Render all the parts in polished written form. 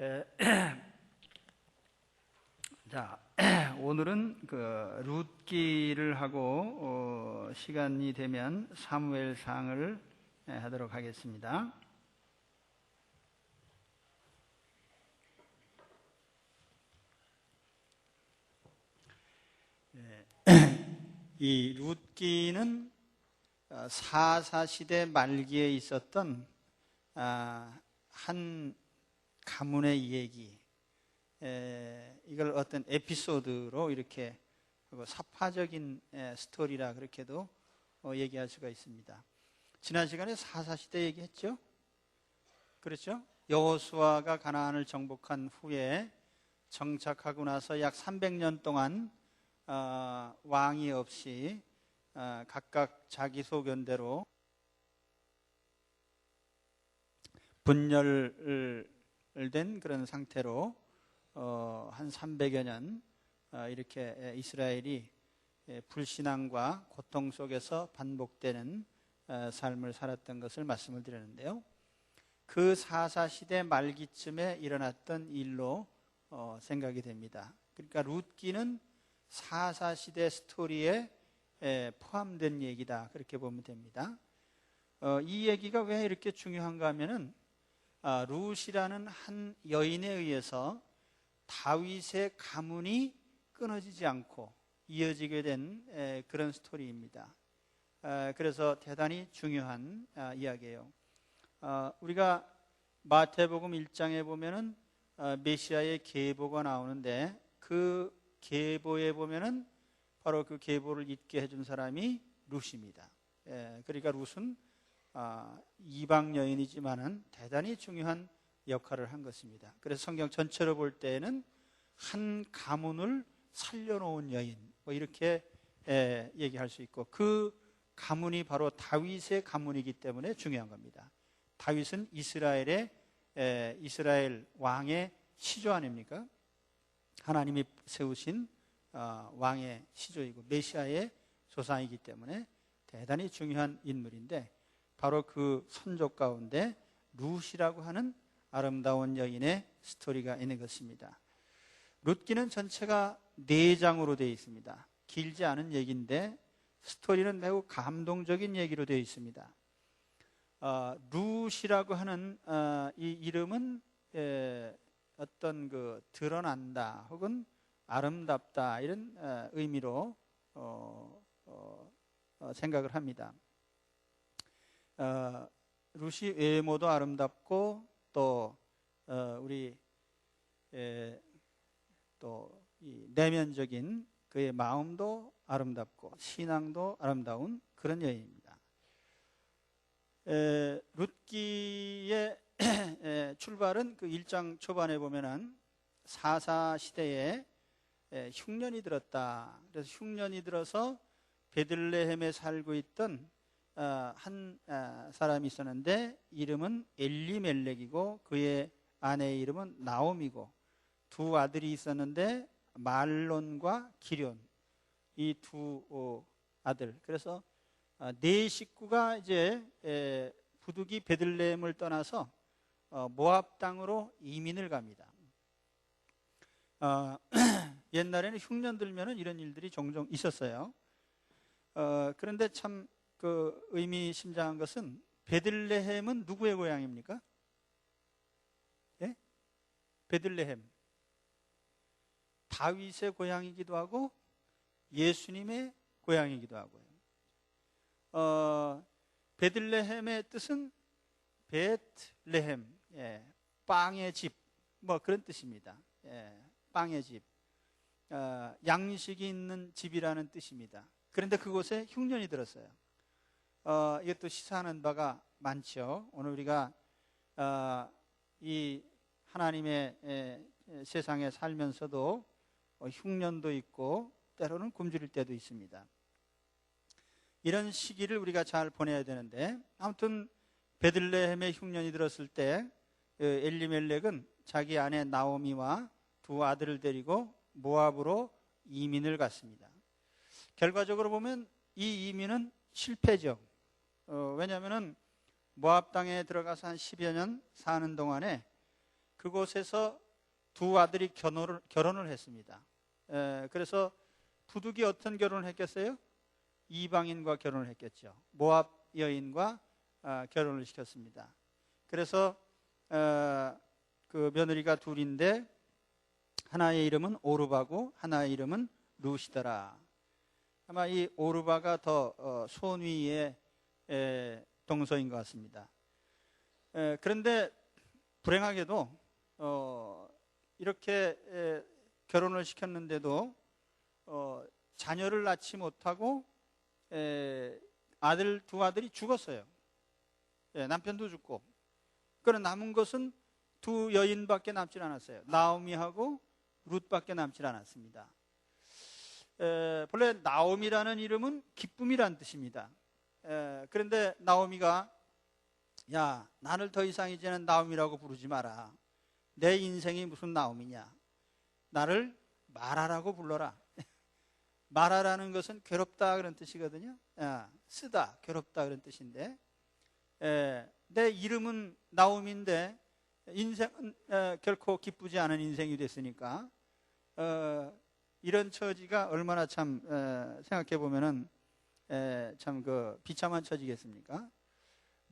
에, 자, 오늘은 그 룻기를 하고 시간이 되면 사무엘상을 하도록 하겠습니다. 이 룻기는 사사시대 말기에 있었던 한 가문의 이야기, 이걸 어떤 에피소드로 이렇게 사파적인 스토리라 그렇게도 얘기할 수가 있습니다. 지난 시간에 사사시대 얘기했죠? 그렇죠? 여호수아가 가나안을 정복한 후에 정착하고 나서 약 300년 동안 왕이 없이 각각 자기 소견대로 분열된 그런 상태로 한 300여 년 이렇게 이스라엘이 불신앙과 고통 속에서 반복되는 삶을 살았던 것을 말씀을 드렸는데요. 그 사사시대 말기쯤에 일어났던 일로 생각이 됩니다. 그러니까 룻기는 사사시대 스토리에 포함된 얘기다, 그렇게 보면 됩니다. 이 얘기가 왜 이렇게 중요한가 하면은 룻이라는 한 여인에 의해서 다윗의 가문이 끊어지지 않고 이어지게 된 그런 스토리입니다. 그래서 대단히 중요한 이야기예요. 우리가 마태복음 1장에 보면은 메시아의 계보가 나오는데 그 계보에 보면은 바로 그 계보를 잇게 해준 사람이 룻입니다. 그러니까 룻은 이방 여인이지만은 대단히 중요한 역할을 한 것입니다. 그래서 성경 전체로 볼 때에는 한 가문을 살려놓은 여인, 이렇게 얘기할 수 있고, 그 가문이 바로 다윗의 가문이기 때문에 중요한 겁니다. 다윗은 이스라엘 왕의 시조 아닙니까? 하나님이 세우신 왕의 시조이고 메시아의 조상이기 때문에 대단히 중요한 인물인데, 바로 그 선족 가운데 룻이라고 하는 아름다운 여인의 스토리가 있는 것입니다. 룻기는 전체가 4장으로 되어 있습니다. 길지 않은 얘기인데 스토리는 매우 감동적인 얘기로 되어 있습니다. 룻이라고 하는 이 이름은 어떤 그 드러난다 혹은 아름답다 이런 의미로 생각을 합니다. 룻이 외모도 아름답고 또 우리 또 이 내면적인 그의 마음도 아름답고 신앙도 아름다운 그런 여인입니다. 룻기의 출발은 그 1장 초반에 보면은 사사 시대에 흉년이 들었다. 그래서 흉년이 들어서 베들레헴에 살고 있던 한 사람이 있었는데 이름은 엘리멜렉이고 그의 아내의 이름은 나옴이고, 두 아들이 있었는데 말론과 기럨, 이 두 아들. 그래서 네 식구가 이제 부득이 베들레헴을 떠나서 모압 땅으로 이민을 갑니다. 옛날에는 흉년 들면은 이런 일들이 종종 있었어요. 그런데 참 그 의미심장한 것은 베들레헴은 누구의 고향입니까? 예? 베들레헴. 다윗의 고향이기도 하고 예수님의 고향이기도 하고요. 베들레헴의 뜻은 베트레헴, 빵의 집, 그런 뜻입니다. 빵의 집, 양식이 있는 집이라는 뜻입니다. 그런데 그곳에 흉년이 들었어요. 이것도 시사하는 바가 많죠. 오늘 우리가 이 하나님의 세상에 살면서도 흉년도 있고 때로는 굶주릴 때도 있습니다. 이런 시기를 우리가 잘 보내야 되는데, 아무튼 베들레헴에 흉년이 들었을 때 엘리멜렉은 자기 아내 나오미와 두 아들을 데리고 모압으로 이민을 갔습니다. 결과적으로 보면 이 이민은 실패죠. 왜냐하면 모압 땅에 들어가서 한 10여 년 사는 동안에 그곳에서 두 아들이 결혼을 했습니다. 그래서 부득이 어떤 결혼을 했겠어요? 이방인과 결혼을 했겠죠. 모압 여인과 결혼을 시켰습니다. 그래서 그 며느리가 둘인데 하나의 이름은 오르바고 하나의 이름은 루시더라. 아마 이 오르바가 더 손위의 동서인 것 같습니다. 그런데 불행하게도 이렇게 결혼을 시켰는데도 자녀를 낳지 못하고 두 아들이 죽었어요. 남편도 죽고. 그러나 남은 것은 두 여인밖에 남질 않았어요. 나오미하고 룻밖에 남질 않았습니다. 본래 나오미라는 이름은 기쁨이란 뜻입니다. 그런데 나오미가 야, 나를 더 이상 이제는 나오미라고 부르지 마라. 내 인생이 무슨 나오미냐. 나를 마라라고 불러라. 마라라는 것은 괴롭다 그런 뜻이거든요. 쓰다, 괴롭다 그런 뜻인데 내 이름은 나오미인데 인생은 결코 기쁘지 않은 인생이 됐으니까 이런 처지가 얼마나 참 생각해 보면은 참 그 비참한 처지겠습니까?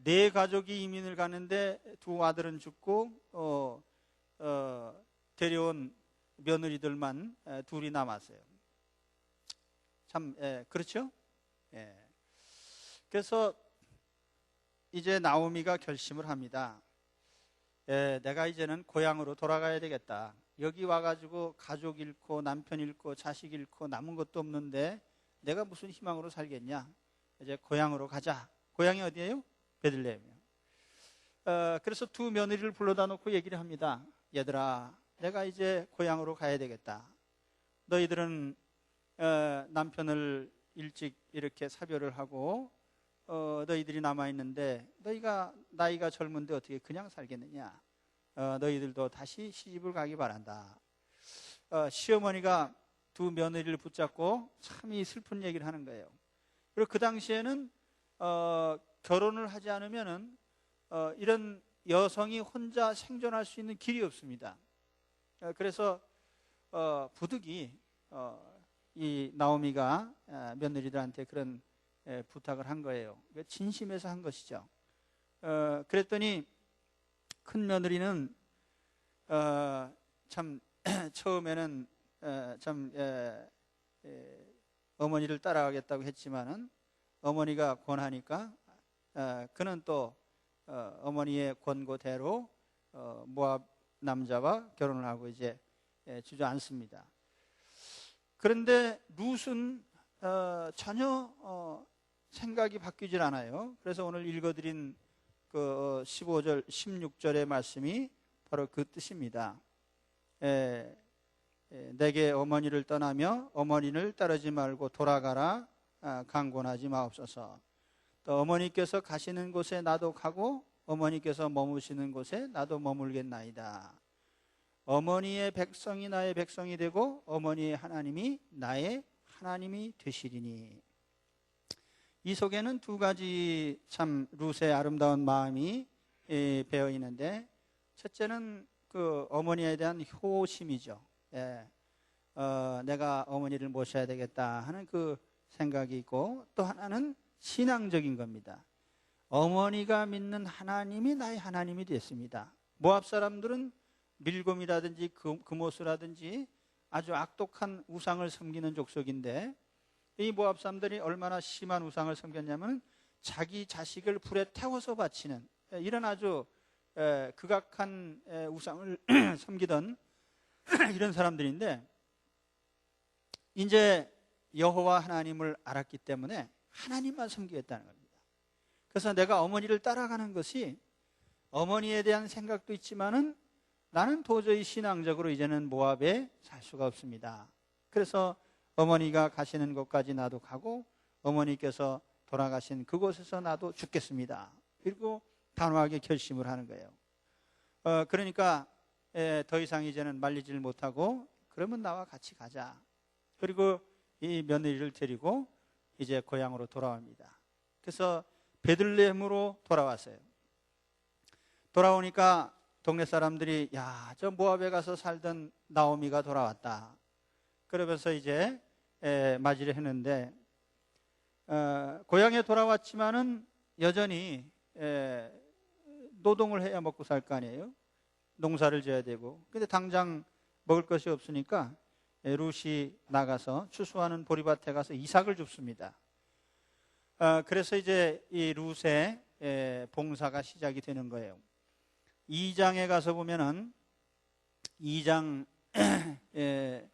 네 가족이 이민을 가는데 두 아들은 죽고 데려온 며느리들만 둘이 남았어요. 참 그렇죠? 그래서 이제 나오미가 결심을 합니다. 내가 이제는 고향으로 돌아가야 되겠다. 여기 와가지고 가족 잃고 남편 잃고 자식 잃고 남은 것도 없는데 내가 무슨 희망으로 살겠냐. 이제 고향으로 가자. 고향이 어디예요? 베들레헴이요. 그래서 두 며느리를 불러다 놓고 얘기를 합니다. 얘들아, 내가 이제 고향으로 가야 되겠다. 너희들은 남편을 일찍 이렇게 사별을 하고 너희들이 남아있는데 너희가 나이가 젊은데 어떻게 그냥 살겠느냐. 너희들도 다시 시집을 가기 바란다. 시어머니가 두 며느리를 붙잡고 참 이 슬픈 얘기를 하는 거예요. 그리고 그 당시에는 결혼을 하지 않으면은 이런 여성이 혼자 생존할 수 있는 길이 없습니다. 그래서 부득이 이 나오미가 며느리들한테 그런 부탁을 한 거예요. 진심에서 한 것이죠. 그랬더니 큰 며느리는 참 처음에는 참 어머니를 따라가겠다고 했지만은 어머니가 권하니까 그는 또 어머니의 권고대로 모압 남자와 결혼을 하고 이제 주저앉습니다. 그런데 룻은 전혀 생각이 바뀌질 않아요. 그래서 오늘 읽어드린 그 15절, 16절의 말씀이 바로 그 뜻입니다. 내게 어머니를 떠나며 어머니를 따르지 말고 돌아가라. 강권하지 마옵소서. 또 어머니께서 가시는 곳에 나도 가고 어머니께서 머무시는 곳에 나도 머물겠나이다. 어머니의 백성이 나의 백성이 되고 어머니의 하나님이 나의 하나님이 되시리니. 이 속에는 두 가지 참 룻의 아름다운 마음이 배어 있는데, 첫째는 그 어머니에 대한 효심이죠. 내가 어머니를 모셔야 되겠다 하는 그 생각이 있고, 또 하나는 신앙적인 겁니다. 어머니가 믿는 하나님이 나의 하나님이 됐습니다. 모압 사람들은 밀곰이라든지 금오수라든지 아주 악독한 우상을 섬기는 족속인데, 이 모압 사람들이 얼마나 심한 우상을 섬겼냐면 자기 자식을 불에 태워서 바치는 이런 아주 극악한 우상을 섬기던 이런 사람들인데, 이제 여호와 하나님을 알았기 때문에 하나님만 섬기겠다는 겁니다. 그래서 내가 어머니를 따라가는 것이 어머니에 대한 생각도 있지만은 나는 도저히 신앙적으로 이제는 모압에 살 수가 없습니다. 그래서 어머니가 가시는 곳까지 나도 가고 어머니께서 돌아가신 그곳에서 나도 죽겠습니다. 그리고 단호하게 결심을 하는 거예요. 그러니까 더 이상 이제는 말리지를 못하고 그러면 나와 같이 가자. 그리고 이 며느리를 데리고 이제 고향으로 돌아옵니다. 그래서 베들레헴으로 돌아왔어요. 동네 사람들이 야, 저 모압에 가서 살던 나오미가 돌아왔다. 그러면서 이제 맞이를 했는데 고향에 돌아왔지만은 여전히 노동을 해야 먹고 살 거 아니에요. 농사를 지어야 되고. 근데 당장 먹을 것이 없으니까 룻이 나가서 추수하는 보리밭에 가서 이삭을 줍습니다. 그래서 이제 이 룻의 봉사가 시작이 되는 거예요. 2장에 가서 보면은 2장 그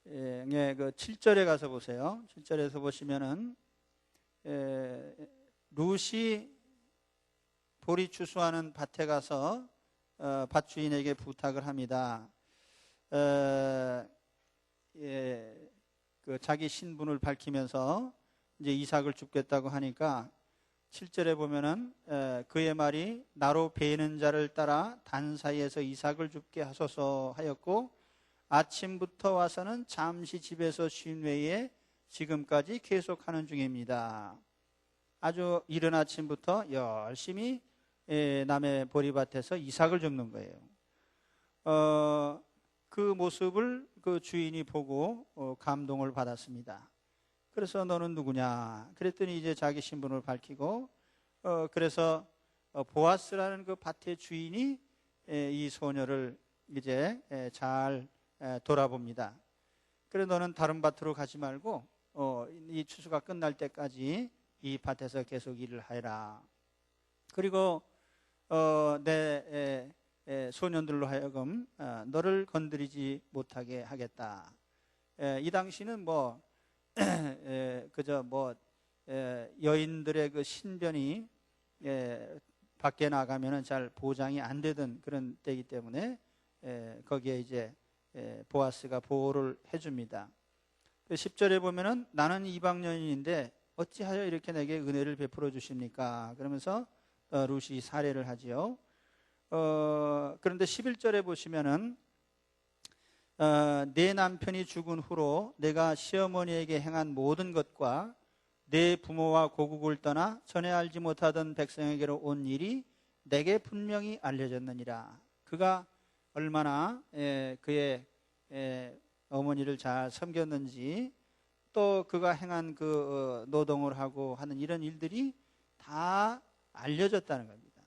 7절에 가서 보세요. 7절에서 보시면은 룻이 보리 추수하는 밭에 가서 밭 주인에게 부탁을 합니다. 그 자기 신분을 밝히면서 이제 이삭을 줍겠다고 하니까 7절에 보면은 그의 말이 나로 베는 자를 따라 단 사이에서 이삭을 줍게 하소서 하였고 아침부터 와서는 잠시 집에서 쉰 외에 지금까지 계속하는 중입니다. 아주 이른 아침부터 열심히 남의 보리밭에서 이삭을 줍는 거예요. 그 모습을 그 주인이 보고 감동을 받았습니다. 그래서 너는 누구냐? 그랬더니 이제 자기 신분을 밝히고 그래서 보아스라는 그 밭의 주인이 이 소녀를 이제 잘 돌아봅니다. 그래 너는 다른 밭으로 가지 말고 이 추수가 끝날 때까지 이 밭에서 계속 일을 하여라. 그리고 내 소년들로 하여금 너를 건드리지 못하게 하겠다. 이 당시는 뭐 그저 뭐 여인들의 그 신변이 밖에 나가면은 잘 보장이 안 되던 그런 때이기 때문에 거기에 이제 보아스가 보호를 해줍니다. 10절에 보면은 나는 이방 여인인데 어찌하여 이렇게 내게 은혜를 베풀어 주십니까? 그러면서 룻이 사례를 하지요. 그런데 11절에 보시면은 내 남편이 죽은 후로 내가 시어머니에게 행한 모든 것과 내 부모와 고국을 떠나 전에 알지 못하던 백성에게로 온 일이 내게 분명히 알려졌느니라. 그가 얼마나 그의 어머니를 잘 섬겼는지 또 그가 행한 그 노동을 하고 하는 이런 일들이 다 알려졌다는 겁니다.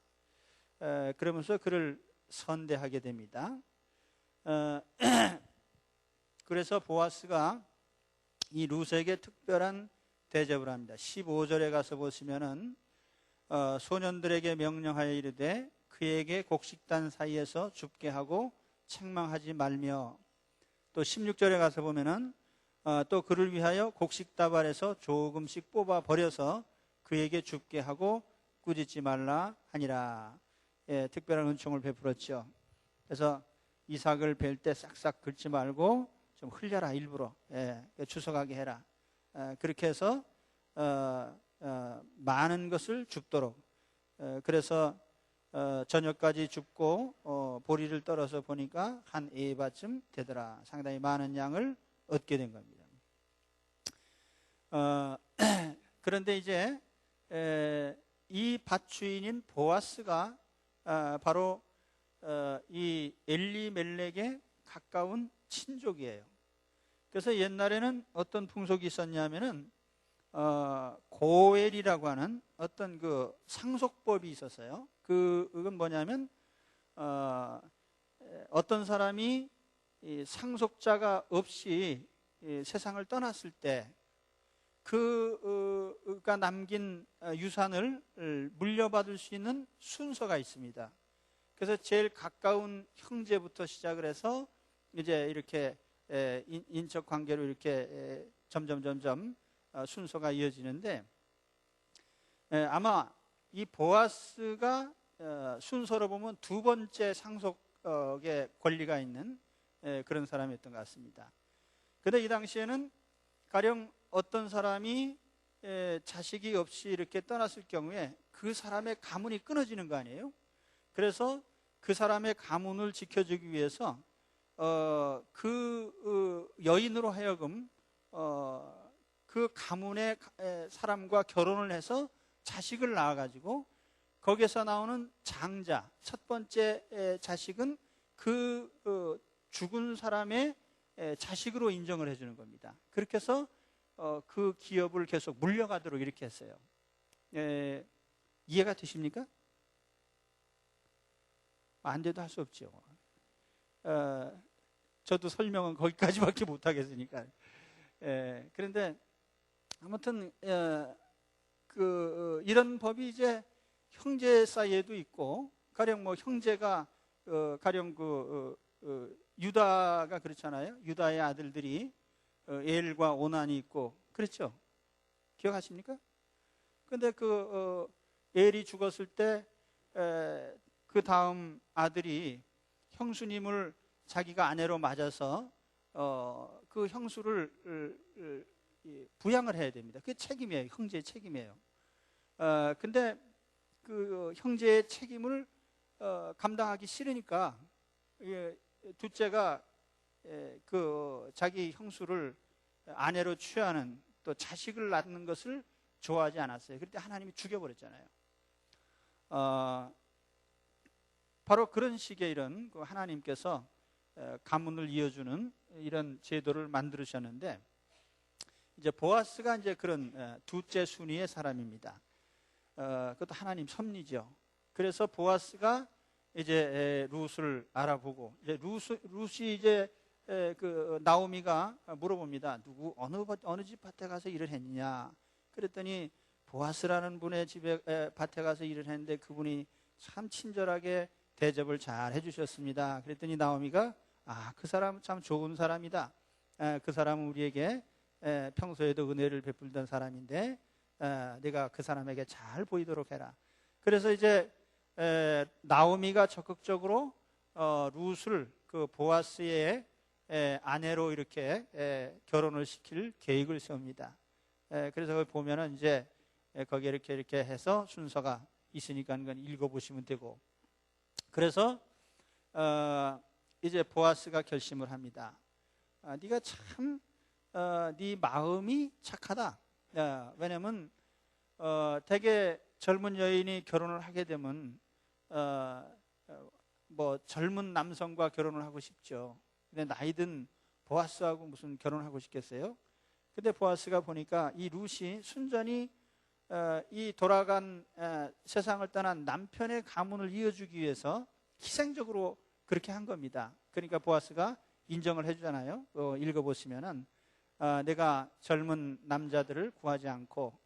그러면서 그를 선대하게 됩니다. 그래서 보아스가 이 룻에게 특별한 대접을 합니다. 15절에 가서 보시면은 소년들에게 명령하여 이르되 그에게 곡식단 사이에서 줍게 하고 책망하지 말며 또 16절에 가서 보면은 또 그를 위하여 곡식다발에서 조금씩 뽑아 버려서 그에게 줍게 하고 꾸짖지 말라 하니라. 특별한 은총을 베풀었죠. 그래서 이삭을 벨 때 싹싹 긁지 말고 좀 흘려라 일부러 주워가게 해라. 그렇게 해서 많은 것을 줍도록. 그래서 저녁까지 줍고 보리를 떨어서 보니까 한 에바쯤 되더라. 상당히 많은 양을 얻게 된 겁니다. 그런데 이제 이 밭 주인인 보아스가 바로 이 엘리멜렉의 가까운 친족이에요. 그래서 옛날에는 어떤 풍속이 있었냐면은 고엘이라고 하는 어떤 그 상속법이 있었어요. 그건 뭐냐면 어떤 사람이 상속자가 없이 세상을 떠났을 때 그가 남긴 유산을 물려받을 수 있는 순서가 있습니다. 그래서 제일 가까운 형제부터 시작을 해서 이제 이렇게 인척 관계로 이렇게 점점 순서가 이어지는데 아마 이 보아스가 순서로 보면 두 번째 상속의 권리가 있는 그런 사람이었던 것 같습니다. 그런데 이 당시에는 가령 어떤 사람이 자식이 없이 이렇게 떠났을 경우에 그 사람의 가문이 끊어지는 거 아니에요? 그래서 그 사람의 가문을 지켜주기 위해서 그 여인으로 하여금 그 가문의 사람과 결혼을 해서 자식을 낳아가지고 거기에서 나오는 장자, 첫 번째 자식은 그 죽은 사람의 자식으로 인정을 해주는 겁니다. 그렇게 해서 그 기업을 계속 물려가도록 이렇게 했어요. 이해가 되십니까? 안 돼도 할 수 없죠. 저도 설명은 거기까지밖에 못하겠으니까. 그런데 아무튼 이런 법이 이제 형제 사이에도 있고, 가령 뭐 형제가 가령 유다가 그렇잖아요. 유다의 아들들이 엘과 오난이 있고 그렇죠. 기억하십니까? 근데 엘이 죽었을 때 그 다음 아들이 형수님을 자기가 아내로 맞아서 그 형수를 부양을 해야 됩니다. 그게 책임이에요. 형제의 책임이에요. 근데 그 형제의 책임을 감당하기 싫으니까 둘째가 그 자기 형수를 아내로 취하는, 또 자식을 낳는 것을 좋아하지 않았어요. 그때 하나님이 죽여버렸잖아요. 바로 그런 식의 이런 하나님께서 가문을 이어주는 이런 제도를 만들으셨는데, 이제 보아스가 이제 그런 둘째 순위의 사람입니다. 그것도 하나님 섭리죠. 그래서 보아스가 이제 룻을 알아보고, 이제 룻이 이제 그 나오미가 물어봅니다. 어느 집 밭에 가서 일을 했느냐? 그랬더니 보아스라는 분의 집에 밭에 가서 일을 했는데 그분이 참 친절하게 대접을 잘 해주셨습니다. 그랬더니 나오미가 그 사람은 참 좋은 사람이다. 그 사람은 우리에게 평소에도 은혜를 베풀던 사람인데 네가 그 사람에게 잘 보이도록 해라. 그래서 이제 나오미가 적극적으로 룻을 그 보아스의 아내로 이렇게 결혼을 시킬 계획을 세웁니다. 그래서 거기 보면은 이제 거기에 이렇게 해서 순서가 있으니까 그건 읽어보시면 되고, 그래서 이제 보아스가 결심을 합니다. 네가 참 네 마음이 착하다. 왜냐면 되게 젊은 여인이 결혼을 하게 되면 뭐 젊은 남성과 결혼을 하고 싶죠. 근데 나이든 보아스하고 무슨 결혼하고 싶겠어요? 근데 보아스가 보니까 이 룻이 순전히 이 돌아간 세상을 떠난 남편의 가문을 이어주기 위해서 희생적으로 그렇게 한 겁니다. 그러니까 보아스가 인정을 해주잖아요. 읽어보시면은 내가 젊은 남자들을 구하지 않고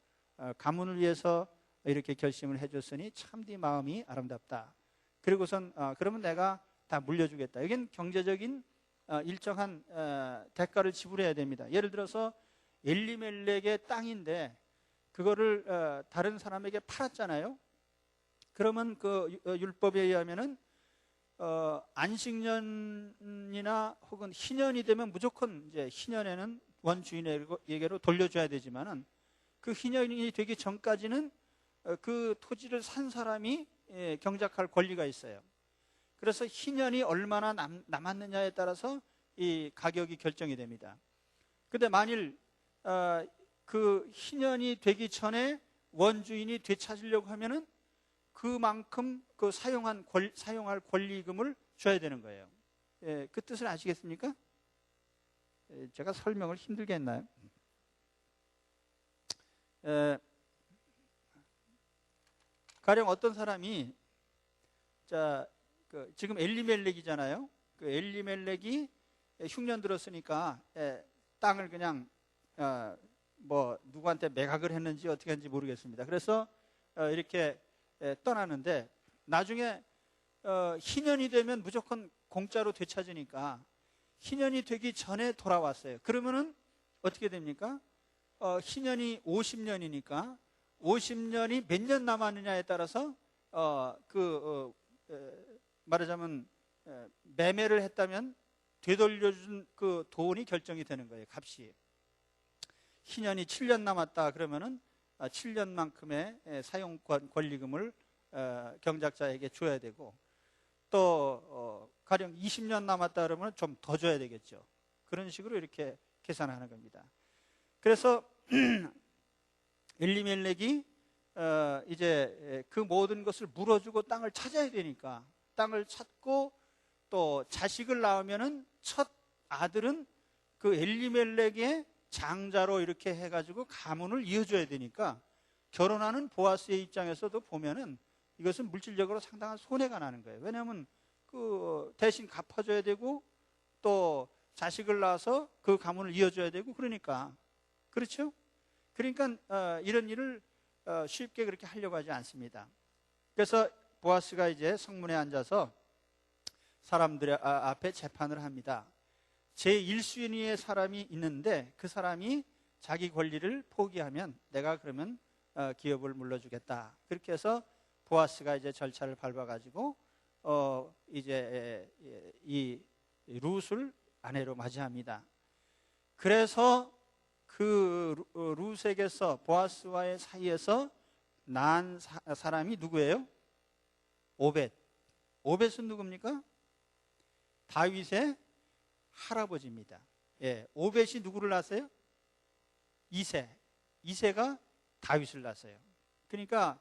가문을 위해서 이렇게 결심을 해줬으니 참 네 마음이 아름답다. 그리고선 그러면 내가 다 물려주겠다. 여긴 경제적인 일정한 대가를 지불해야 됩니다. 예를 들어서 엘리멜렉의 땅인데 그거를 다른 사람에게 팔았잖아요. 그러면 그 율법에 의하면은 안식년이나 혹은 희년이 되면 무조건 이제 희년에는 원주인에게로 돌려줘야 되지만은 그 희년이 되기 전까지는 그 토지를 산 사람이 경작할 권리가 있어요. 그래서 희년이 얼마나 남았느냐에 따라서 이 가격이 결정이 됩니다. 근데 만일 그 희년이 되기 전에 원주인이 되찾으려고 하면은 그만큼 그 사용할 권리금을 줘야 되는 거예요. 그 뜻을 아시겠습니까? 제가 설명을 힘들게 했나요? 가령 어떤 사람이 지금 엘리멜렉이잖아요. 그 엘리멜렉이 흉년 들었으니까 땅을 그냥 뭐 누구한테 매각을 했는지 어떻게 했는지 모르겠습니다. 그래서 이렇게 떠나는데 나중에 희년이 되면 무조건 공짜로 되찾으니까 희년이 되기 전에 돌아왔어요. 그러면은 어떻게 됩니까? 희년이 50년이니까 50년이 몇 년 남았느냐에 따라서 말하자면 매매를 했다면 되돌려준 그 돈이 결정이 되는 거예요. 값이. 희년이 7년 남았다 그러면은 7년만큼의 사용 권리금을 경작자에게 줘야 되고, 또 가령 20년 남았다 그러면 좀 더 줘야 되겠죠. 그런 식으로 이렇게 계산하는 겁니다. 그래서 엘리멜렉이 이제 그 모든 것을 물어주고 땅을 찾아야 되니까 땅을 찾고 또 자식을 낳으면은 첫 아들은 그 엘리멜렉의 장자로 이렇게 해가지고 가문을 이어줘야 되니까 결혼하는 보아스의 입장에서도 보면은 이것은 물질적으로 상당한 손해가 나는 거예요. 왜냐하면 그 대신 갚아줘야 되고 또 자식을 낳아서 그 가문을 이어줘야 되고 그러니까 그렇죠? 그러니까 이런 일을 쉽게 그렇게 하려고 하지 않습니다. 그래서 보아스가 이제 성문에 앉아서 사람들 앞에 재판을 합니다. 제1순위의 사람이 있는데 그 사람이 자기 권리를 포기하면 내가 그러면 기업을 물러주겠다. 그렇게 해서 보아스가 이제 절차를 밟아가지고 이제 이 룻을 아내로 맞이합니다. 그래서 그 룻에게서 보아스와의 사이에서 난 사람이 누구예요? 오벳. 오벳은 누굽니까? 다윗의 할아버지입니다. 예, 오벳이 누구를 낳았어요? 이세. 이세가 다윗을 낳았어요. 그러니까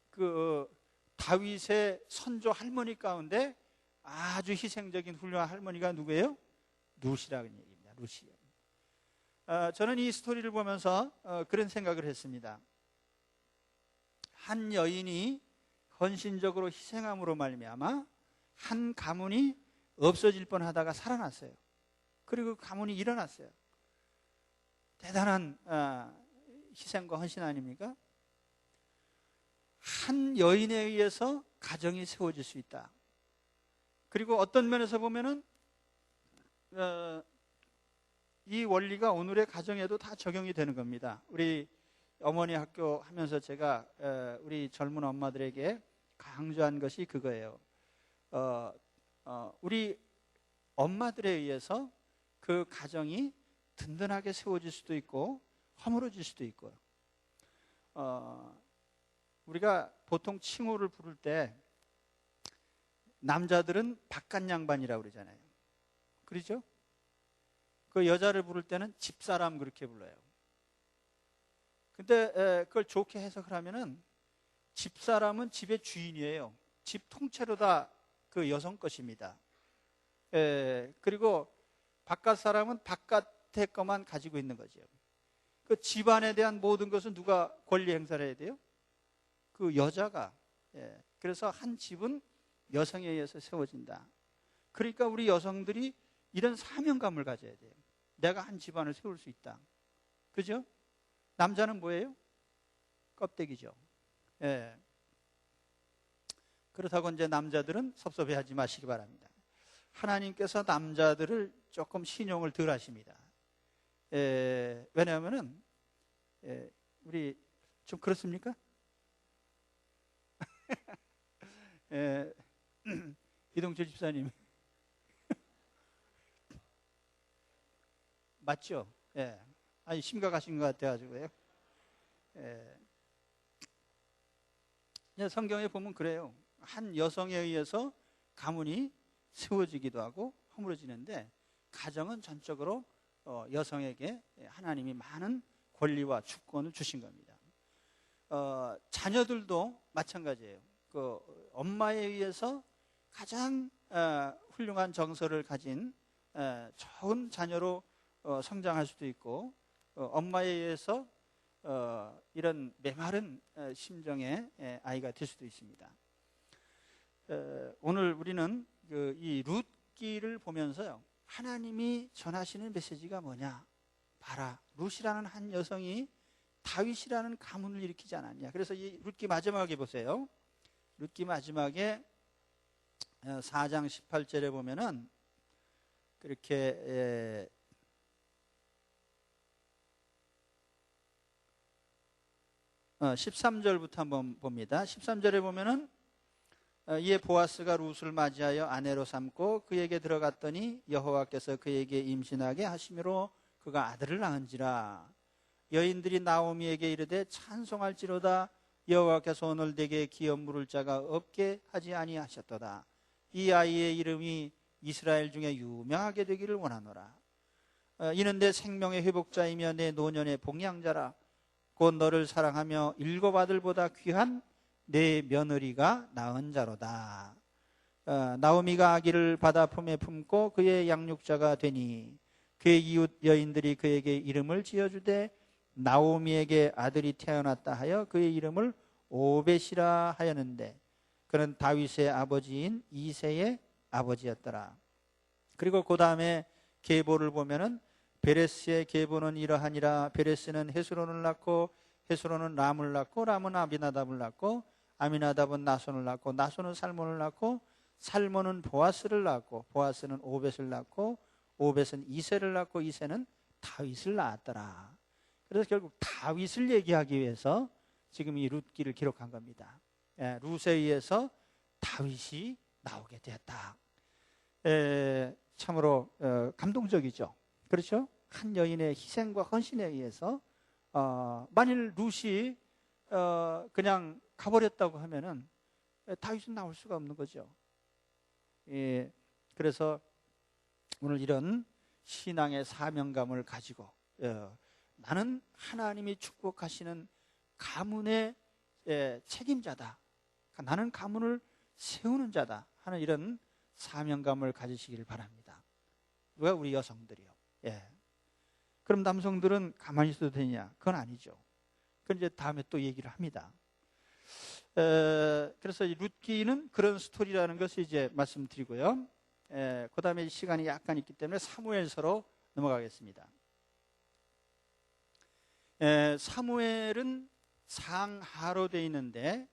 그 다윗의 선조 할머니 가운데 아주 희생적인 훌륭한 할머니가 누구예요? 룻이라는 얘기입니다. 룻이요. 저는 이 스토리를 보면서 그런 생각을 했습니다. 한 여인이 헌신적으로 희생함으로 말미암아 한 가문이 없어질 뻔하다가 살아났어요. 그리고 가문이 일어났어요. 대단한 희생과 헌신 아닙니까? 한 여인에 의해서 가정이 세워질 수 있다. 그리고 어떤 면에서 보면은 이 원리가 오늘의 가정에도 다 적용이 되는 겁니다. 우리 어머니 학교 하면서 제가 우리 젊은 엄마들에게 강조한 것이 그거예요. 우리 엄마들에 의해서 그 가정이 든든하게 세워질 수도 있고 허물어질 수도 있고요. 우리가 보통 칭호를 부를 때 남자들은 바깥 양반이라고 그러잖아요. 그렇죠? 그 여자를 부를 때는 집사람 그렇게 불러요. 근데 그걸 좋게 해석을 하면은 집사람은 집의 주인이에요. 집 통째로 다 그 여성 것입니다. 그리고 바깥 사람은 바깥의 것만 가지고 있는 거죠. 그 집안에 대한 모든 것은 누가 권리 행사를 해야 돼요? 그 여자가. 그래서 한 집은 여성에 의해서 세워진다. 그러니까 우리 여성들이 이런 사명감을 가져야 돼요. 내가 한 집안을 세울 수 있다. 그죠? 남자는 뭐예요? 껍데기죠. 그렇다고 이제 남자들은 섭섭해하지 마시기 바랍니다. 하나님께서 남자들을 조금 신용을 덜 하십니다. 왜냐하면은 우리 좀 그렇습니까? 이동철 집사님 맞죠? 아니 심각하신 것 같아가지고요. 성경에 보면 그래요. 한 여성에 의해서 가문이 세워지기도 하고 허물어지는데 가정은 전적으로 여성에게 하나님이 많은 권리와 주권을 주신 겁니다. 자녀들도 마찬가지예요. 그 엄마에 의해서 가장 훌륭한 정서를 가진 좋은 자녀로 성장할 수도 있고 엄마에 의해서 이런 메마른 심정의 아이가 될 수도 있습니다. 오늘 우리는 이 룻기를 보면서요, 하나님이 전하시는 메시지가 뭐냐? 봐라, 룻이라는 한 여성이 다윗이라는 가문을 일으키지 않았냐? 그래서 이 룻기 마지막에 보세요. 룻기 마지막에 4장 18절에 보면은 그렇게 13절부터 한번 봅니다. 13절에 보면은 이에 보아스가 룻을 맞이하여 아내로 삼고 그에게 들어갔더니 여호와께서 그에게 임신하게 하심으로 그가 아들을 낳은지라. 여인들이 나오미에게 이르되 찬송할지로다. 여호와께서 오늘 내게 기업 물을 자가 없게 하지 아니하셨도다. 이 아이의 이름이 이스라엘 중에 유명하게 되기를 원하노라. 이는 내 생명의 회복자이며 내 노년의 봉양자라. 곧 너를 사랑하며 7 아들보다 귀한 내 며느리가 낳은 자로다. 나오미가 아기를 받아 품에 품고 그의 양육자가 되니 그의 이웃 여인들이 그에게 이름을 지어주되 나오미에게 아들이 태어났다 하여 그의 이름을 오벳이라 하였는데 그는 다윗의 아버지인 이새의 아버지였더라. 그리고 그 다음에 계보를 보면은 베레스의 계보는 이러하니라. 베레스는 헤스론을 낳고 헤스론은 람을 낳고 람은 아미나답을 낳고 아미나답은 나손을 낳고 나손은 살몬을 낳고 살몬은 보아스를 낳고 보아스는 오벳을 낳고 오벳은 이새를 낳고 이새는 다윗을 낳았더라. 그래서 결국 다윗을 얘기하기 위해서 지금 이 룻기를 기록한 겁니다. 룻에 의해서 다윗이 나오게 되었다. 참으로 감동적이죠. 그렇죠? 한 여인의 희생과 헌신에 의해서 만일 룻이 그냥 가버렸다고 하면은 다윗은 나올 수가 없는 거죠. 그래서 오늘 이런 신앙의 사명감을 가지고 나는 하나님이 축복하시는 가문의 책임자다. 나는 가문을 세우는 자다 하는 이런 사명감을 가지시길 바랍니다. 왜 우리 여성들이요? 그럼 남성들은 가만히 있어도 되냐? 그건 아니죠. 그건 이제 다음에 또 얘기를 합니다. 그래서 이 룻기는 그런 스토리라는 것을 이제 말씀드리고요. 그 다음에 시간이 약간 있기 때문에 사무엘서로 넘어가겠습니다. 사무엘은 상하로 되어 있는데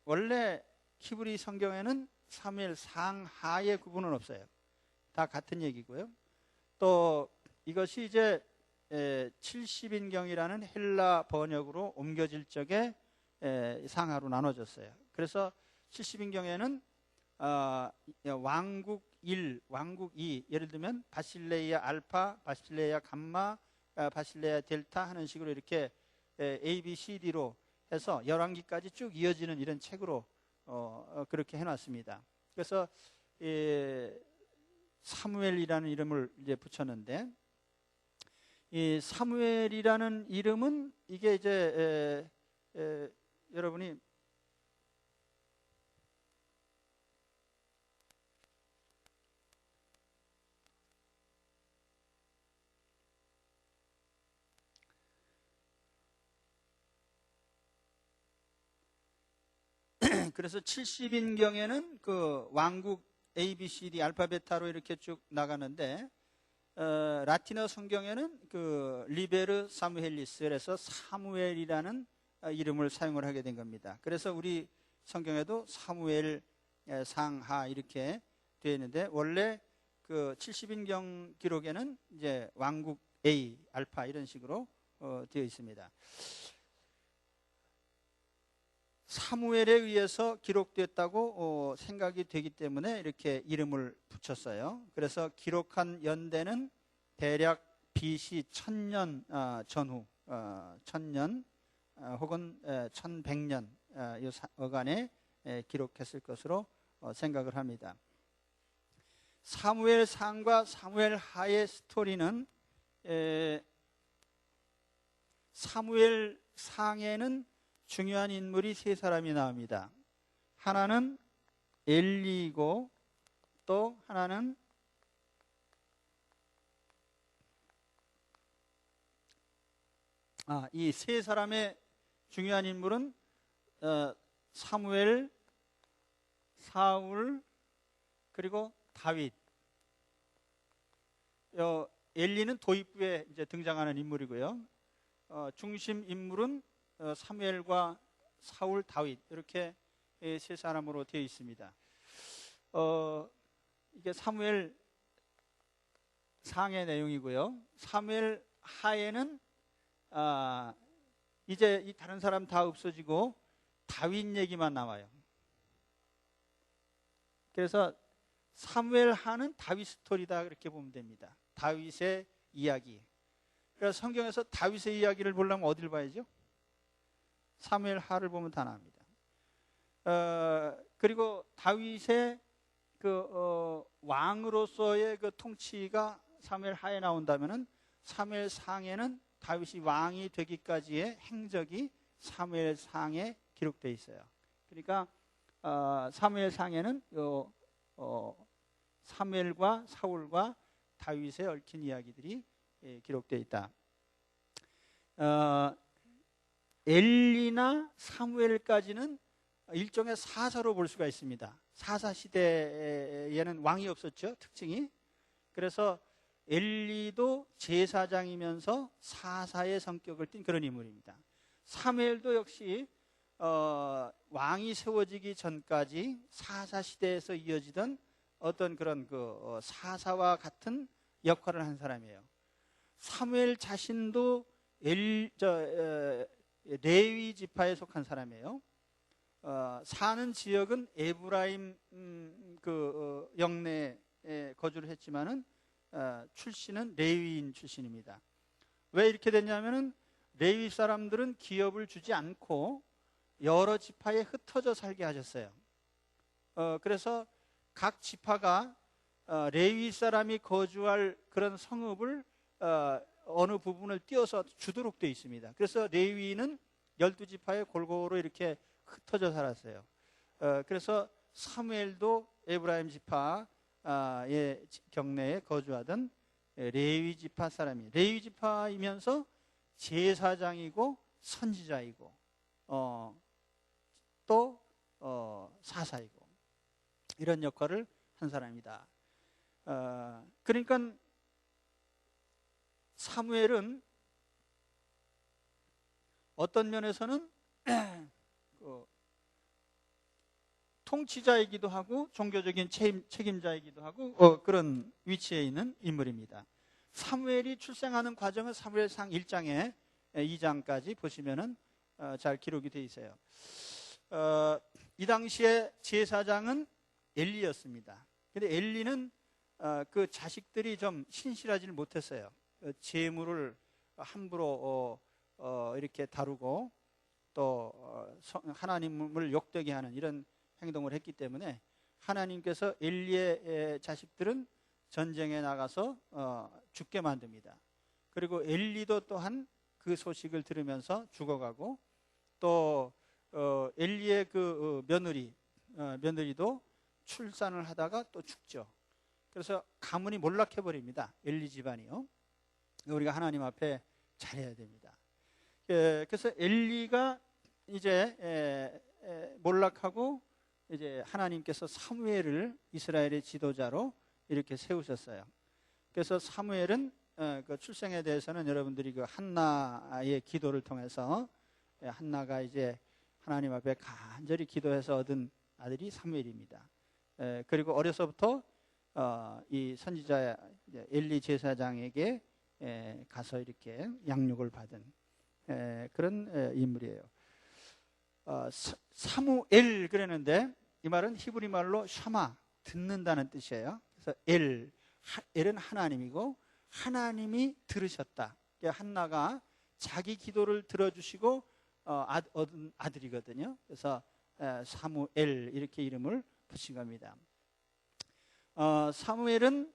원래 히브리 성경에는 사무엘 상하의 구분은 없어요. 다 같은 얘기고요. 또 이것이 이제 70인경이라는 헬라 번역으로 옮겨질 적에 상하로 나눠졌어요. 그래서 70인경에는 왕국 1, 왕국 2, 예를 들면 바실레이아 알파, 바실레이아 감마, 바실레이아 델타 하는 식으로 이렇게 A, B, C, D로 해서 열왕기까지 쭉 이어지는 이런 책으로 그렇게 해놨습니다. 그래서 사무엘이라는 이름을 이제 붙였는데, 이 사무엘이라는 이름은 이게 이제 여러분이 그래서 70인경에는 그 왕국 A, B, C, D 알파벳타로 이렇게 쭉 나가는데 라틴어 성경에는 그 리베르 사무헬리스에서 사무엘이라는 이름을 사용을 하게 된 겁니다. 그래서 우리 성경에도 사무엘 상하 이렇게 되어 있는데 원래 그 70인경 기록에는 이제 왕국 A, 알파 이런 식으로 되어 있습니다. 사무엘에 의해서 기록됐다고 생각이 되기 때문에 이렇게 이름을 붙였어요. 그래서 기록한 연대는 대략 BC 1000년 전후 1000년 혹은 1100년 이 어간에 기록했을 것으로 생각을 합니다. 사무엘 상과 사무엘 하의 스토리는 사무엘 상에는 중요한 인물이 3사람이 나옵니다. 하나는 엘리이고 또 하나는 이 3사람의 중요한 인물은 사무엘, 사울 그리고 다윗. 엘리는 도입부에 이제 등장하는 인물이고요. 중심 인물은 사무엘과 사울, 다윗 이렇게 3사람으로 되어 있습니다. 이게 사무엘 상의 내용이고요. 사무엘 하에는 이제 이 다른 사람 다 없어지고 다윗 얘기만 나와요. 그래서 사무엘 하는 다윗 스토리다 그렇게 보면 됩니다. 다윗의 이야기. 그래서 성경에서 다윗의 이야기를 보려면 어디를 봐야죠? 사무엘 하를 보면 다 나옵니다. 그리고 다윗의 그 왕으로서의 그 통치가 사무엘 하에 나온다면은 사무엘 상에는 다윗이 왕이 되기까지의 행적이 사무엘상에 기록되어 있어요. 그러니까 사무엘상에는 사무엘과 사울과 다윗에 얽힌 이야기들이 기록되어 있다. 엘리나 사무엘까지는 일종의 사사로 볼 수가 있습니다. 사사 시대에는 왕이 없었죠, 특징이. 그래서 엘리도 제사장이면서 사사의 성격을 띤 그런 인물입니다. 사무엘도 역시 왕이 세워지기 전까지 사사 시대에서 이어지던 어떤 그런 사사와 같은 역할을 한 사람이에요. 사무엘 자신도 레위 지파에 속한 사람이에요. 사는 지역은 에브라임 영내에 거주를 했지만은 출신은 레위인 출신입니다. 왜 이렇게 됐냐면은 레위 사람들은 기업을 주지 않고 여러 지파에 흩어져 살게 하셨어요. 그래서 각 지파가 레위 사람이 거주할 그런 성읍을 어느 부분을 띄어서 주도록 되어 있습니다. 그래서 레위는 12지파에 골고루 이렇게 흩어져 살았어요. 그래서 사무엘도 에브라임 지파의 경내에 거주하던 레위 지파 사람이, 레위 지파이면서 제사장이고 선지자이고 또 사사이고 이런 역할을 한 사람이다. 그러니까 사무엘은 어떤 면에서는 통치자이기도 하고 종교적인 책임자이기도 하고 그런 위치에 있는 인물입니다. 사무엘이 출생하는 과정은 사무엘상 1장에 2장까지 보시면은 잘 기록이 되어 있어요. 이 당시에 제사장은 엘리였습니다. 근데 엘리는 그 자식들이 좀 신실하지를 못했어요. 재물을 함부로 이렇게 다루고 또 하나님을 욕되게 하는 이런 행동을 했기 때문에 하나님께서 엘리의 자식들은 전쟁에 나가서 죽게 만듭니다. 그리고 엘리도 또한 그 소식을 들으면서 죽어가고 또 엘리의 그 며느리도 출산을 하다가 또 죽죠. 그래서 가문이 몰락해 버립니다. 엘리 집안이요. 우리가 하나님 앞에 잘해야 됩니다. 그래서 엘리가 이제 몰락하고 이제 하나님께서 사무엘을 이스라엘의 지도자로 이렇게 세우셨어요. 그래서 사무엘은 그 출생에 대해서는 여러분들이 그 한나의 기도를 통해서 한나가 이제 하나님 앞에 간절히 기도해서 얻은 아들이 사무엘입니다. 그리고 어려서부터 이 선지자 엘리 제사장에게 가서 이렇게 양육을 받은 그런 인물이에요. 사무엘 그랬는데 이 말은 히브리 말로 샤마, 듣는다는 뜻이에요. 그래서 엘은 하나님이고 하나님이 들으셨다. 한나가 자기 기도를 들어주시고 얻은 아들이거든요. 그래서 사무엘 이렇게 이름을 붙인 겁니다. 사무엘은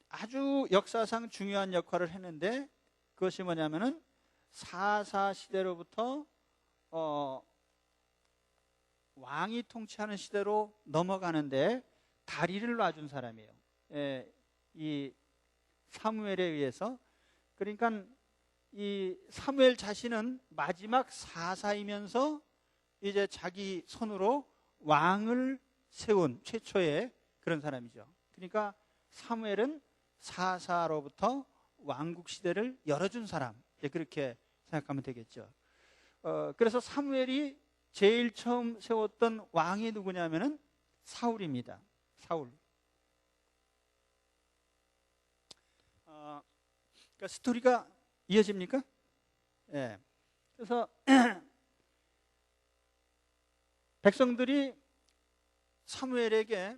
아주 역사상 중요한 역할을 했는데 그것이 뭐냐면은 사사 시대로부터 왕이 통치하는 시대로 넘어가는데 다리를 놔준 사람이에요. 이 사무엘에 의해서. 그러니까 이 사무엘 자신은 마지막 사사이면서 이제 자기 손으로 왕을 세운 최초의 그런 사람이죠. 그러니까 사무엘은 사사로부터 왕국 시대를 열어준 사람, 그렇게 생각하면 되겠죠. 그래서 사무엘이 제일 처음 세웠던 왕이 누구냐면은 사울입니다. 사울. 그러니까 스토리가 이어집니까? 예. 그래서 백성들이 사무엘에게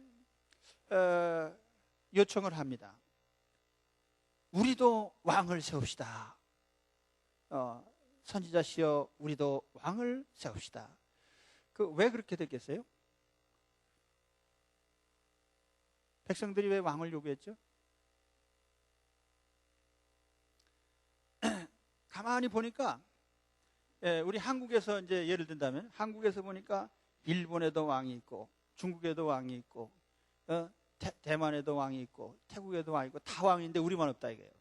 요청을 합니다. 우리도 왕을 세웁시다. 선지자시여, 우리도 왕을 세웁시다. 왜 그렇게 됐겠어요? 백성들이 왜 왕을 요구했죠? 가만히 보니까 우리 한국에서 이제 예를 든다면 한국에서 보니까 일본에도 왕이 있고 중국에도 왕이 있고 대만에도 왕이 있고 태국에도 왕이 있고 다 왕인데 우리만 없다 이거예요.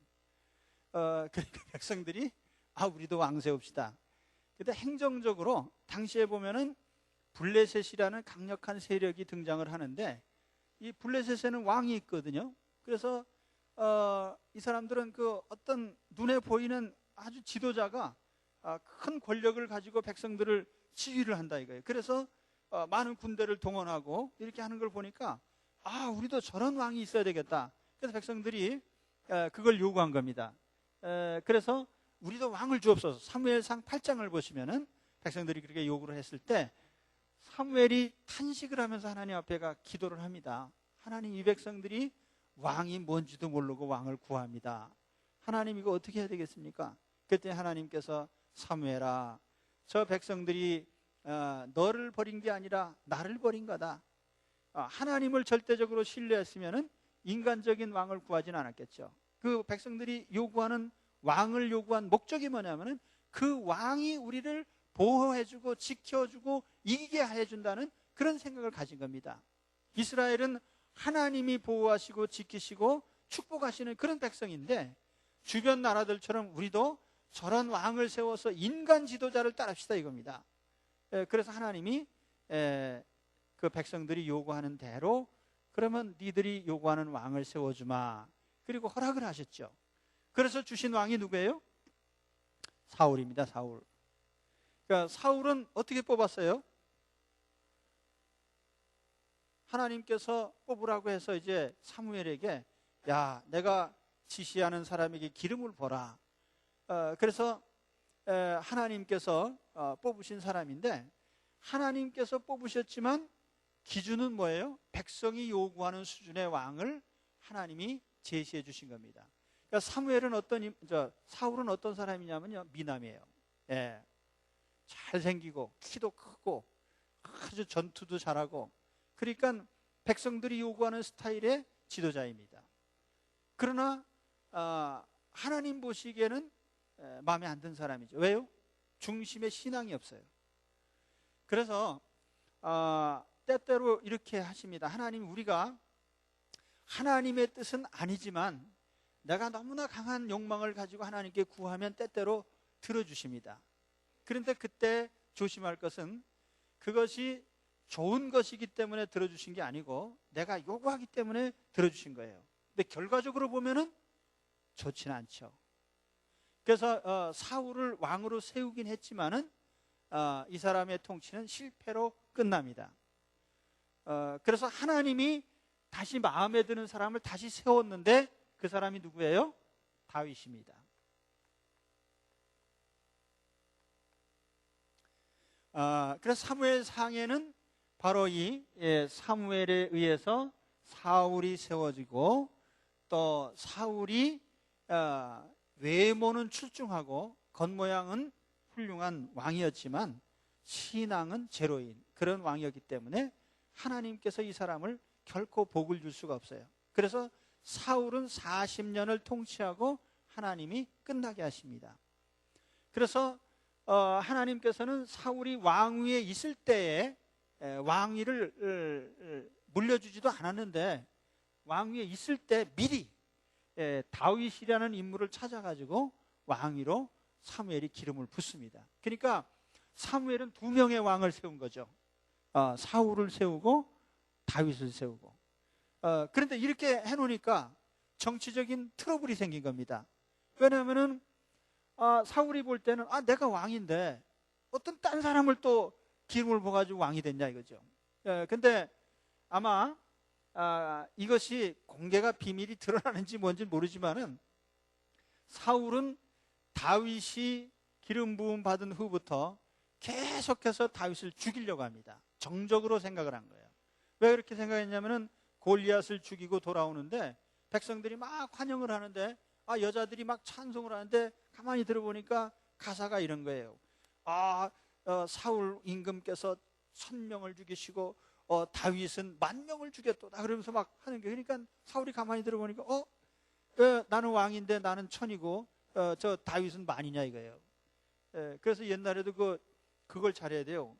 그러니까 백성들이 우리도 왕 세웁시다. 근데 행정적으로 당시에 보면은 블레셋이라는 강력한 세력이 등장을 하는데 이 블레셋에는 왕이 있거든요. 그래서 이 사람들은 그 어떤 눈에 보이는 아주 지도자가 큰 권력을 가지고 백성들을 지휘를 한다 이거예요. 그래서 많은 군대를 동원하고 이렇게 하는 걸 보니까 우리도 저런 왕이 있어야 되겠다. 그래서 백성들이 그걸 요구한 겁니다. 그래서 우리도 왕을 주옵소서. 사무엘상 8장을 보시면은 백성들이 그렇게 요구를 했을 때 사무엘이 탄식을 하면서 하나님 앞에 기도를 합니다. 하나님, 이 백성들이 왕이 뭔지도 모르고 왕을 구합니다. 하나님, 이거 어떻게 해야 되겠습니까? 그때 하나님께서 사무엘아, 저 백성들이 너를 버린 게 아니라 나를 버린 거다. 하나님을 절대적으로 신뢰했으면 인간적인 왕을 구하지는 않았겠죠. 그 백성들이 요구하는 왕을 요구한 목적이 뭐냐면은 그 왕이 우리를 보호해주고 지켜주고 이기게 해준다는 그런 생각을 가진 겁니다. 이스라엘은 하나님이 보호하시고 지키시고 축복하시는 그런 백성인데 주변 나라들처럼 우리도 저런 왕을 세워서 인간 지도자를 따릅시다 이겁니다. 그래서 하나님이 그 백성들이 요구하는 대로 그러면 니들이 요구하는 왕을 세워주마. 그리고 허락을 하셨죠. 그래서 주신 왕이 누구예요? 사울입니다. 사울. 그러니까 사울은 어떻게 뽑았어요? 하나님께서 뽑으라고 해서 이제 사무엘에게 야, 내가 지시하는 사람에게 기름을 부어라. 그래서 하나님께서 뽑으신 사람인데 하나님께서 뽑으셨지만 기준은 뭐예요? 백성이 요구하는 수준의 왕을 하나님이 제시해 주신 겁니다. 그러니까 사울은 어떤 사람이냐면요, 미남이에요. 잘생기고 키도 크고 아주 전투도 잘하고, 그러니까 백성들이 요구하는 스타일의 지도자입니다. 그러나 하나님 보시기에는 마음에 안 든 사람이죠. 왜요? 중심에 신앙이 없어요. 그래서 때때로 이렇게 하십니다. 하나님, 우리가 하나님의 뜻은 아니지만 내가 너무나 강한 욕망을 가지고 하나님께 구하면 때때로 들어주십니다. 그런데 그때 조심할 것은 그것이 좋은 것이기 때문에 들어주신 게 아니고 내가 요구하기 때문에 들어주신 거예요. 근데 결과적으로 보면은 좋지는 않죠. 그래서 사울을 왕으로 세우긴 했지만은 이 사람의 통치는 실패로 끝납니다. 그래서 하나님이 다시 마음에 드는 사람을 다시 세웠는데 그 사람이 누구예요? 다윗입니다. 그래서 사무엘상에는 바로 이 사무엘에 의해서 사울이 세워지고, 또 사울이 외모는 출중하고 겉모양은 훌륭한 왕이었지만 신앙은 제로인 그런 왕이었기 때문에 하나님께서 이 사람을 결코 복을 줄 수가 없어요. 그래서 사울은 40년을 통치하고 하나님이 끝나게 하십니다. 그래서 하나님께서는 사울이 왕위에 있을 때에 왕위를 물려주지도 않았는데 왕위에 있을 때 미리 다윗이라는 인물을 찾아가지고 왕위로 사무엘이 기름을 붓습니다. 그러니까 사무엘은 두 명의 왕을 세운 거죠. 사울을 세우고 다윗을 세우고. 그런데 이렇게 해놓으니까 정치적인 트러블이 생긴 겁니다. 왜냐하면은 사울이 볼 때는 내가 왕인데 어떤 딴 사람을 또 기름을 부어가지고 왕이 됐냐 이거죠. 근데 아마 이것이 공개가 비밀이 드러나는지 뭔지 모르지만은 사울은 다윗이 기름 부음 받은 후부터 계속해서 다윗을 죽이려고 합니다. 정적으로 생각을 한 거예요. 왜 그렇게 생각했냐면은 골리앗을 죽이고 돌아오는데 백성들이 막 환영을 하는데 여자들이 막 찬송을 하는데 가만히 들어보니까 가사가 이런 거예요. 사울 임금께서 1000명을 죽이시고 다윗은 10,000명을 죽였도다 그러면서 막 하는 게, 그러니까 사울이 가만히 들어보니까 왜 나는 왕인데 나는 천이고 저 다윗은 만이냐 이거예요. 그래서 옛날에도 그걸 잘해야 돼요.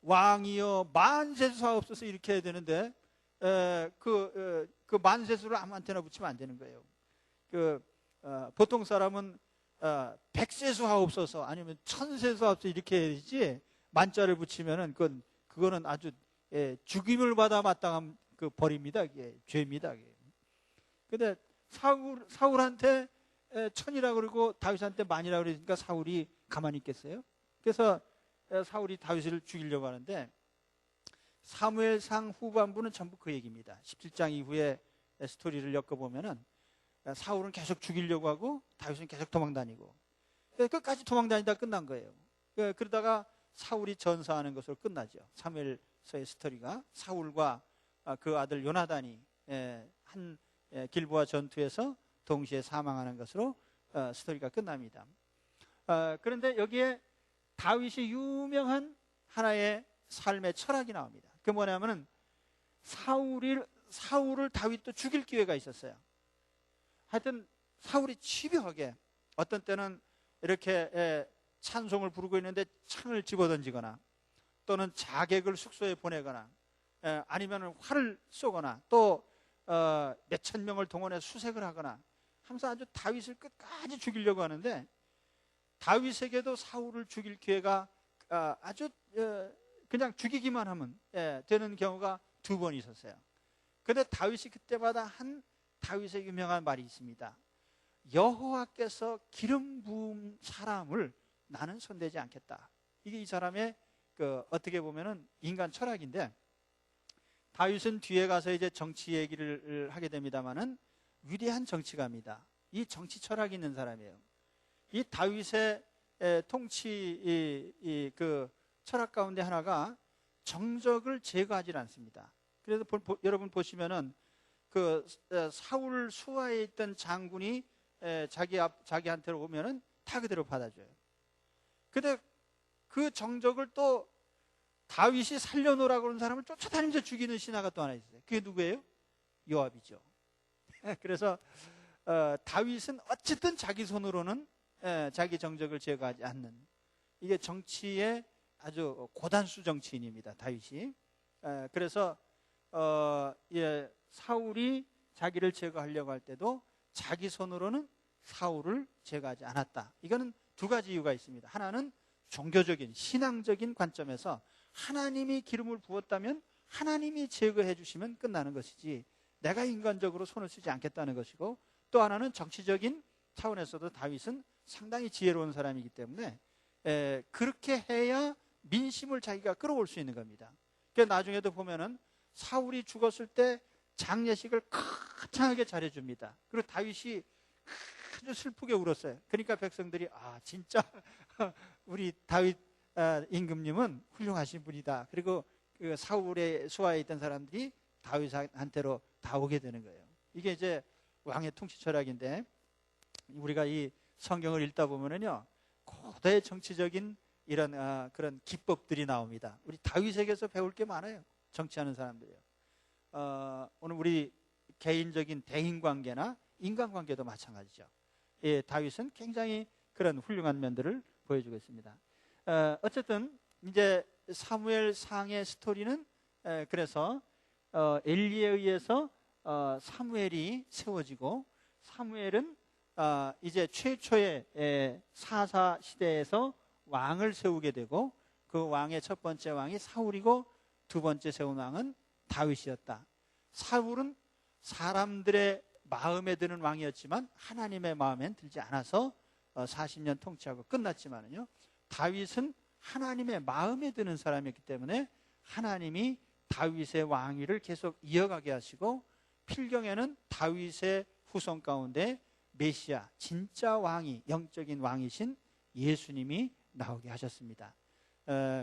왕이여 만세수하옵소서 이렇게 해야 되는데 그 만세수를 아무한테나 붙이면 안 되는 거예요. 보통 사람은 백세수하옵소서 아니면 천세수하옵소서 이렇게 해야지 만자를 붙이면은 그거는 아주 죽임을 받아 마땅한 그 벌입니다. 이게 죄입니다. 근데 사울한테 천이라고 그러고 다윗한테 만이라고 그러니까 사울이 가만히 있겠어요? 그래서 사울이 다윗을 죽이려고 하는데 사무엘상 후반부는 전부 그 얘기입니다. 17장 이후에 스토리를 엮어보면은 사울은 계속 죽이려고 하고 다윗은 계속 도망다니고 끝까지 도망다니다 끝난 거예요. 그러다가 사울이 전사하는 것으로 끝나죠. 사무엘서의 스토리가 사울과 그 아들 요나단이 한 길보아 전투에서 동시에 사망하는 것으로 스토리가 끝납니다. 그런데 여기에 다윗이 유명한 하나의 삶의 철학이 나옵니다. 그게 뭐냐면은 사울을 다윗도 죽일 기회가 있었어요. 하여튼 사울이 집요하게 어떤 때는 이렇게 찬송을 부르고 있는데 창을 집어던지거나 또는 자객을 숙소에 보내거나 아니면 활을 쏘거나 또 몇천 명을 동원해 수색을 하거나 하면서 아주 다윗을 끝까지 죽이려고 하는데 다윗에게도 사울을 죽일 기회가 아주 그냥 죽이기만 하면 되는 경우가 2번 있었어요. 그런데 다윗이 그때마다 한 다윗의 유명한 말이 있습니다. 여호와께서 기름 부은 사람을 나는 손대지 않겠다. 이게 이 사람의 어떻게 보면은 인간 철학인데 다윗은 뒤에 가서 이제 정치 얘기를 하게 됩니다만은 위대한 정치가입니다. 이 정치 철학이 있는 사람이에요. 이 다윗의 통치 그 철학 가운데 하나가 정적을 제거하지 않습니다. 그래서 여러분 보시면은 사울 수하에 있던 장군이 자기한테로 오면은 다 그대로 받아줘요. 근데 그 정적을 또 다윗이 살려놓으라고 그러는 사람을 쫓아다니면서 죽이는 신하가 또 하나 있어요. 그게 누구예요? 요압이죠. 그래서 다윗은 어쨌든 자기 손으로는 자기 정적을 제거하지 않는, 이게 정치의 아주 고단수 정치인입니다, 다윗이. 그래서 사울이 자기를 제거하려고 할 때도 자기 손으로는 사울을 제거하지 않았다. 이거는 2가지 이유가 있습니다. 하나는 종교적인 신앙적인 관점에서 하나님이 기름을 부었다면 하나님이 제거해 주시면 끝나는 것이지 내가 인간적으로 손을 쓰지 않겠다는 것이고, 또 하나는 정치적인 차원에서도 다윗은 상당히 지혜로운 사람이기 때문에 그렇게 해야 민심을 자기가 끌어올 수 있는 겁니다. 그러니까 나중에도 보면은 사울이 죽었을 때 장례식을 거창하게 잘해줍니다. 그리고 다윗이 아주 슬프게 울었어요. 그러니까 백성들이 진짜 우리 다윗 임금님은 훌륭하신 분이다. 그리고 그 사울의 수하에 있던 사람들이 다윗한테로 다 오게 되는 거예요. 이게 이제 왕의 통치 철학인데, 우리가 이 성경을 읽다 보면은요 고대의 정치적인 이런 그런 기법들이 나옵니다. 우리 다윗에게서 배울 게 많아요. 정치하는 사람들이요. 오늘 우리 개인적인 대인관계나 인간관계도 마찬가지죠. 다윗은 굉장히 그런 훌륭한 면들을 보여주고 있습니다. 어쨌든 이제 사무엘상의 스토리는 그래서 엘리에 의해서 사무엘이 세워지고, 사무엘은 이제 최초의 사사 시대에서 왕을 세우게 되고, 그 왕의 첫 번째 왕이 사울이고 2번째 세운 왕은 다윗이었다. 사울은 사람들의 마음에 드는 왕이었지만 하나님의 마음엔 들지 않아서 40년 통치하고 끝났지만은요, 다윗은 하나님의 마음에 드는 사람이었기 때문에 하나님이 다윗의 왕위를 계속 이어가게 하시고, 필경에는 다윗의 후손 가운데 메시아, 진짜 왕이, 영적인 왕이신 예수님이 나오게 하셨습니다.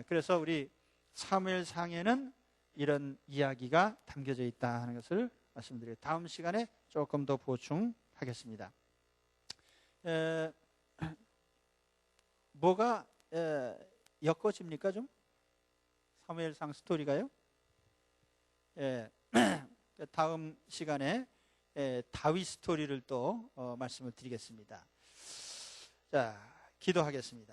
그래서 우리 사무엘상에는 이런 이야기가 담겨져 있다 하는 것을 말씀드려요. 다음 시간에 조금 더 보충하겠습니다. 뭐가 엮어집니까 좀? 사무엘상 스토리가요? 다음 시간에 다윗 스토리를 또 말씀을 드리겠습니다. 자, 기도하겠습니다.